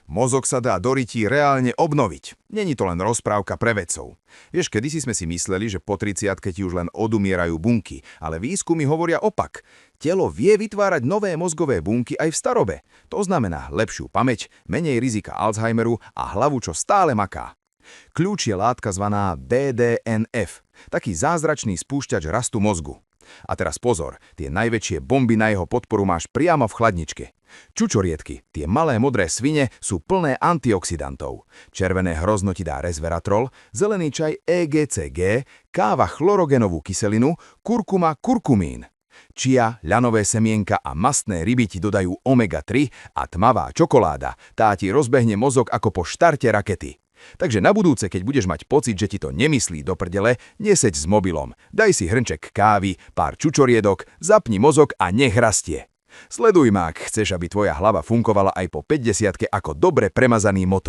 Mozog sa dá do rytí reálne obnoviť. Není to len rozprávka pre vedcov. Vieš, kedysi sme si mysleli, že po 30-ke ti už len odumierajú bunky, ale výskumy hovoria opak. Telo vie vytvárať nové mozgové bunky aj v starobe. To znamená lepšiu pamäť, menej rizika Alzheimeru a hlavu, čo stále maká. Kľúč je látka zvaná BDNF, taký zázračný spúšťač rastu mozgu. A teraz pozor, tie najväčšie bomby na jeho podporu máš priamo v chladničke. Čučoriedky, tie malé modré svine, sú plné antioxidantov. Červené hrozno ti dá resveratrol, zelený čaj EGCG, káva chlorogenovú kyselinu, kurkuma kurkumín. Čia, ľanové semienka a mastné ryby ti dodajú omega-3 a tmavá čokoláda, tá ti rozbehne mozog ako po štarte rakety. Takže na budúce, keď budeš mať pocit, že ti to nemyslí do prdele, neseď s mobilom, daj si hrnček kávy, pár čučoriedok, zapni mozog a nech rastie. Sleduj ma, ak chceš, aby tvoja hlava funkovala aj po 50-ke ako dobre premazaný motor.